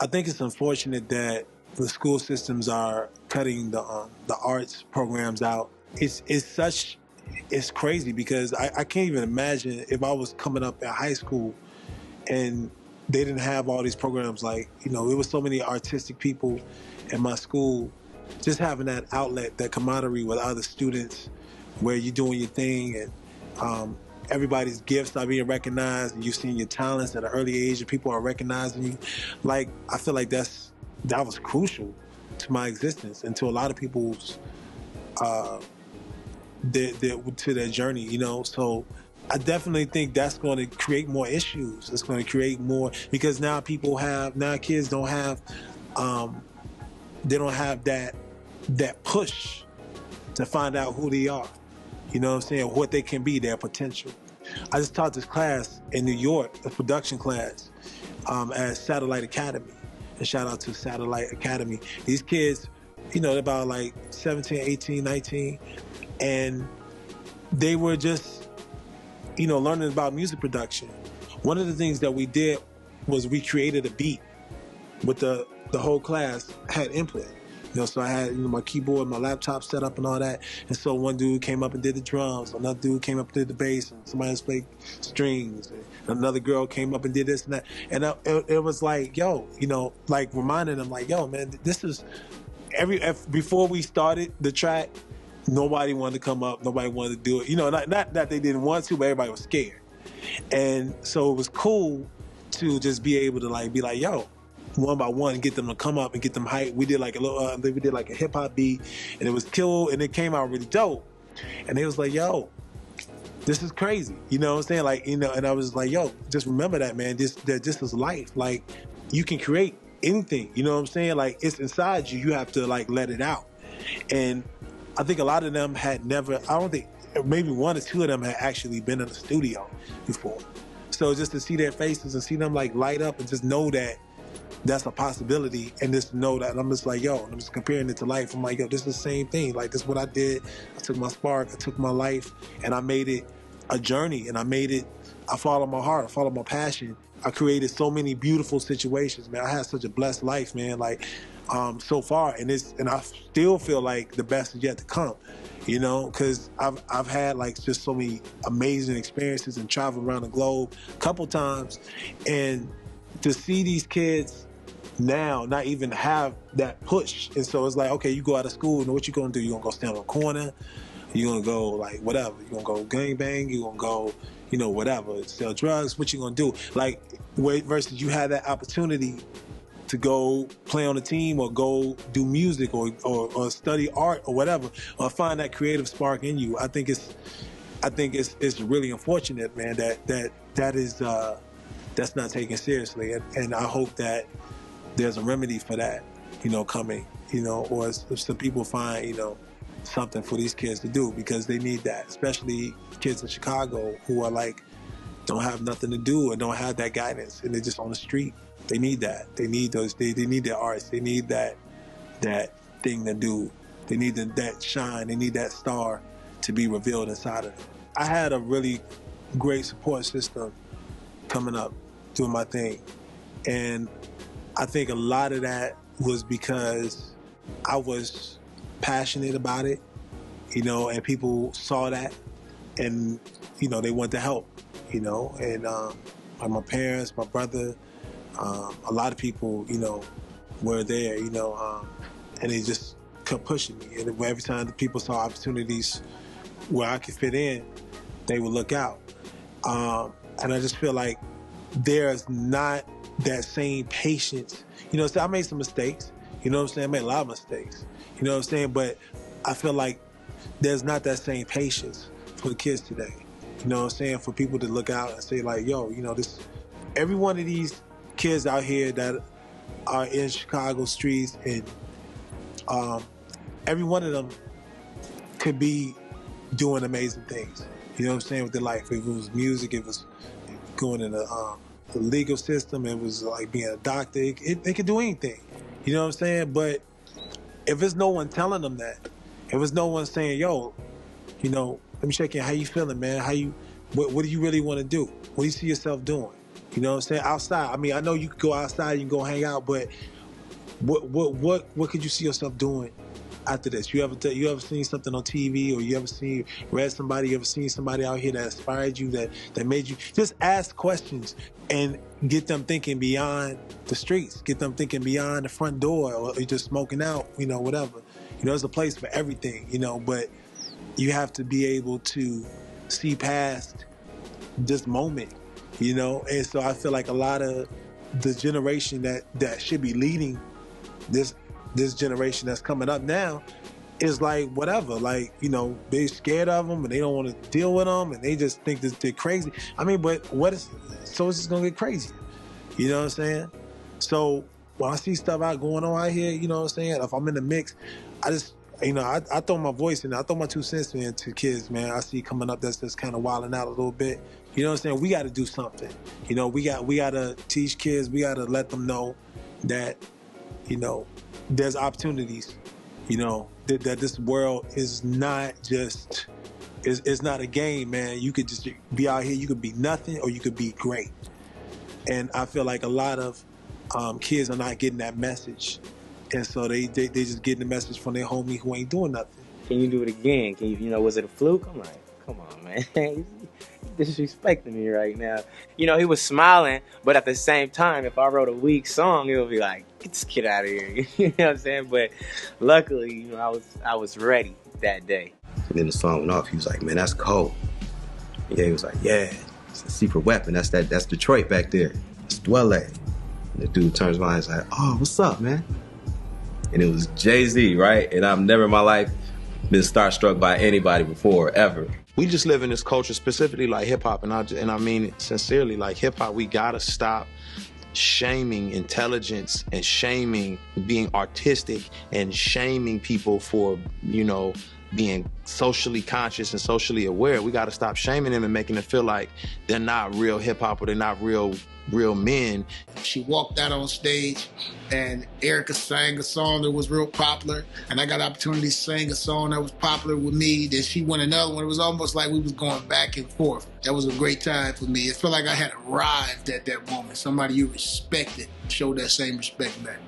I think it's unfortunate that the school systems are cutting the arts programs out. It's crazy because I can't even imagine if I was coming up in high school and they didn't have all these programs. Like, you know, there was so many artistic people in my school. Just having that outlet, that camaraderie with other students, where you're doing your thing, and everybody's gifts are being recognized, and you're seeing your talents at an early age, and people are recognizing you. Like, I feel like that was crucial to my existence and to a lot of people's to their journey, you know. So I definitely think that's going to create more issues. It's going to create more, because now kids don't have they don't have that push to find out who they are. You know what I'm saying? What they can be, their potential. I just taught this class in New York, a production class, at Satellite Academy. And shout out to Satellite Academy. These kids, you know, they're about like 17, 18, 19. And they were just, you know, learning about music production. One of the things that we did was we created a beat with the whole class had input. You know, so I had, you know, my keyboard, my laptop set up and all that. And so one dude came up and did the drums. Another dude came up and did the bass. And somebody else played strings. And another girl came up and did this and that. And it was like, yo, you know, like reminding them, like, yo, man, this is before we started the track, nobody wanted to come up. Nobody wanted to do it. You know, not that they didn't want to, but everybody was scared. And so it was cool to just be able to like be like, yo, one by one, get them to come up and get them hype. We did like a hip hop beat, and it was cool, and it came out really dope. And they was like, yo, this is crazy. You know what I'm saying? Like, you know, and I was like, yo, just remember that, man. This is life. Like, you can create anything. You know what I'm saying? Like, it's inside you. You have to like let it out. And I think a lot of them had never, I don't think, maybe one or two of them had actually been in the studio before. So just to see their faces and see them like light up and just know that that's a possibility, and just know that, and I'm just like, yo, I'm just comparing it to life. I'm like, yo, this is the same thing. Like, this is what I did. I took my spark, I took my life, and I made it a journey, and I followed my heart, I followed my passion. I created so many beautiful situations, man. I had such a blessed life, man, like, so far, and I still feel like the best is yet to come, you know, because I've had like just so many amazing experiences and traveled around the globe a couple times, and to see these kids now not even have that push. And so it's like, okay, you go out of school, and what you gonna do? You gonna go stand on a corner? You gonna go like whatever? You gonna go gangbang? You gonna go, you know, whatever, sell drugs? What you gonna do? Like, versus you had that opportunity to go play on a team or go do music or study art or whatever, or find that creative spark in you. I think it's really unfortunate, man, that is that's not taken seriously, and I hope that there's a remedy for that, you know, coming, you know, or if some people find, you know, something for these kids to do, because they need that, especially kids in Chicago who are like, don't have nothing to do and don't have that guidance, and they're just on the street. They need that. They need those. They need their arts. They need that thing to do. They need that shine. They need that star to be revealed inside of them. I had a really great support system coming up, doing my thing, and I think a lot of that was because I was passionate about it, you know, and people saw that, and, you know, they wanted to help, you know, and my parents, my brother, a lot of people, you know, were there, you know, and they just kept pushing me. And every time the people saw opportunities where I could fit in, they would look out. And I just feel like there's not that same patience. You know, so I made some mistakes. You know what I'm saying? I made a lot of mistakes. You know what I'm saying? But I feel like there's not that same patience for the kids today. You know what I'm saying? For people to look out and say like, yo, you know, every one of these kids out here that are in Chicago streets, and every one of them could be doing amazing things. You know what I'm saying? With their life. If it was music, it was going in the legal system, it was like being a doctor. They could do anything. You know what I'm saying? But if there's no one telling them that, if there's no one saying, yo, you know, let me check in, how you feeling, man? What do you really want to do? What do you see yourself doing? You know what I'm saying? Outside. I mean, I know you could go outside, you can go hang out, but what could you see yourself doing after this? You ever seen something on TV, or you ever read somebody, you ever seen somebody out here that inspired you, that made you just ask questions and get them thinking beyond the streets, get them thinking beyond the front door, or just smoking out, you know, whatever. You know, there's a place for everything, you know, but you have to be able to see past this moment, you know. And so I feel like a lot of the generation that should be leading this generation that's coming up now is like whatever, like, you know, they're scared of them and they don't want to deal with them and they just think that they're crazy. I mean, but it's just gonna get crazy, you know what I'm saying? So when I see stuff going on out here, you know what I'm saying, if I'm in the mix, I just, you know, I throw my voice in, I throw my 2 cents in to kids, man. I see coming up that's just kind of wilding out a little bit. You know what I'm saying? We got to do something. You know, we got to teach kids. We got to let them know that, you know, there's opportunities. You know, that this world is not just, it's not a game, man. You could just be out here. You could be nothing, or you could be great. And I feel like a lot of kids are not getting that message. And so they just getting the message from their homie who ain't doing nothing. Can you do it again? Can you know, was it a fluke? I'm like, come on, man. He's disrespecting me right now. You know, he was smiling, but at the same time, if I wrote a weak song, it would be like, get this kid out of here. You know what I'm saying? But luckily, you know, I was ready that day. And then the song went off. He was like, man, that's cold. Yeah, he was like, yeah, it's a secret weapon. That's Detroit back there. It's Dwelle. And the dude turns around and is like, oh, what's up, man? And it was Jay-Z, right? And I've never in my life been starstruck by anybody before, ever. We just live in this culture, specifically like hip-hop, and I mean it sincerely, like hip-hop, we gotta stop shaming intelligence and shaming being artistic and shaming people for, you know, being socially conscious and socially aware. We gotta stop shaming them and making them feel like they're not real hip-hop or they're not real men. She walked out on stage and Erica sang a song that was real popular, and I got an opportunity to sing a song that was popular with me. Then she won another one. It was almost like we was going back and forth. That was a great time for me. It felt like I had arrived at that moment. Somebody you respected showed that same respect back.